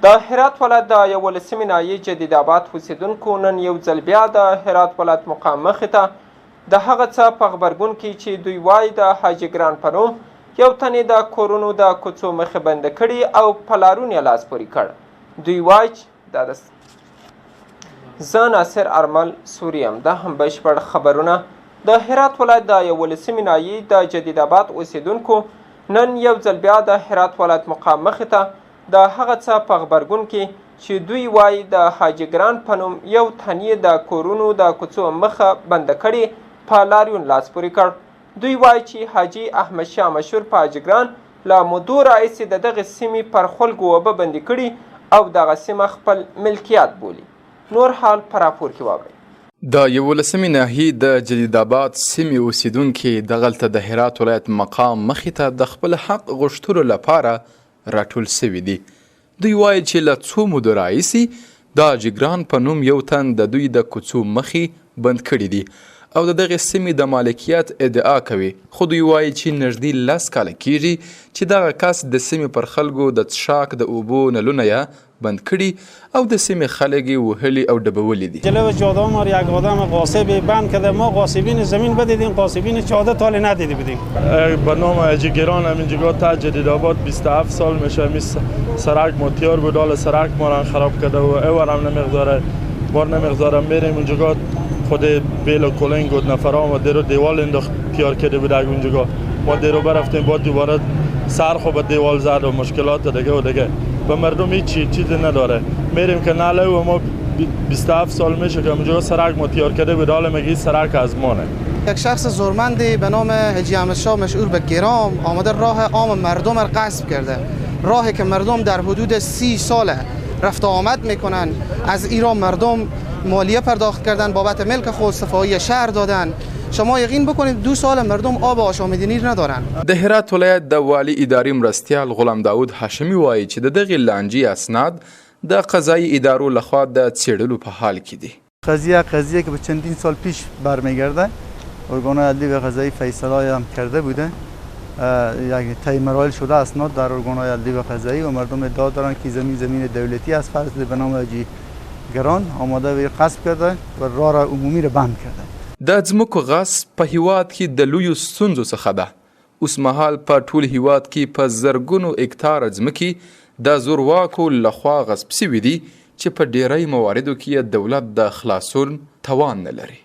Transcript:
د هرات ولایت د 11مې ناحیې جدید آباد اوسېدونکو نن یو ځل بیا د هرات ولایت مقام مخې ته د هغه څه په غبرګون کې چې دوی وایي د حاجي ګران په نوم یو تن یې د کورونو د کوڅو مخې بنده کړي او په لارون یې لاس پورې کړ. دوی وایي چې دا د زه ناصر ارمل سوري یم. دا هم بشپړ خبرونه. د هرات ولایت د 11مې ناحیې د جدید آباد اوسېدونکو نن یو ځل بیا د هرات ولایت مقام مخې ته د هغه څه په غبرګون کې چې دوی وایي د حاجي ګران په نوم یو تن یې د کورونو د کوڅو مخه بنده کړې په لاریون لاس پورې کړ. دوی وایي چې حاجي احمدشاه مشهور په حاجي ګران له مودو راهیسې د دغې سیمې پر خلکو اوبه بندي کړي او دغه سیمه خپل ملکیت بولي. نور حال په راپور کې واورئ. د 11مې ناحیې د جدید آباد سیمې اوسیدونکي دغلته د هرات ولایت مقام مخې ته د خپل حق غوښتلو لپاره راټول سوي دي. دوی وایي چې له څو مودو راهیسې د حاجي ګران په نوم یو تن د دوی د کوڅو مخې بند کړي دي او د دغې سیمې د مالکیت ادعا کوي. خو دوی وایي چې نږدې 10 کاله کیږي چې دغه کس د سیمې پر خلکو د څښاک د اوبو نلونه یې بند کړي او د سیمې خلک یې وهلي او ډبولي دي. جلو جاده ما رو یک آدم غاصب بند کرده. ما غاصبین زمین بدیدیم، غاصبین جاده تالی ندیده بودیم. به نام حاجی گران همینجا تا جدید آباد 27 سال میشه. می سرک موتیار بود، حال سرک ما را خراب کرده و اورم نمیگذاره، بار نمیگذاره. میریم اونجا خود بیل و کلنگ و نفرام و درو دیوال انداخت پیار کرده بود اونجا. ما درو برفتیم بعد دوباره سرخو به دیوال زد و مشکلات دیگه و دیگه. به مردم هیچ چیزی نداره. میریم که ناله و ما 27 سال میشه که اونجا سرک ما تیار کرده بود، حالا میگی سرک از مانه. یک شخص زورمندی به نام حاجی احمدشاه مشهور به گرام آمده راه عام مردم را غصب کرده. راهی که مردم در حدود 30 ساله رفت آمد میکنن. از ایران مردم مالیه پرداخت کردن، بابت ملک خود صفایی شهر دادن. شما یقین بکنید 2 سال مردم آب آشامیدنی نیر ندارن. د هرات ولایت د والی اداري مرستیال غلام داود هاشمي وایي چې د دغې لانجې اسناد د قضایی ادارو لخوا د څېړلو په حال کې دي. قضیه که به چندین سال پیش برمیگرده. ارگان عدلی و قضایی فیصله هم کرده بوده. یک طی مراحل شده اسناد در ارگان عدلی و قضایی و مردم ادعا دارن که زمین دولتی از فرض به نام حاجی گران آماده و غصب کرده و راه عمومی را بند کرده. د ځمکو غصب په هیواد کې د لویو ستونزو څخه ده. اوس مهال په ټول هیواد کې په زرګونو هکتاره ځمکې د زورواکو لخوا غصب سوي دي چې په ډیری مواردو کې دولت د خلاصون توان نه لري.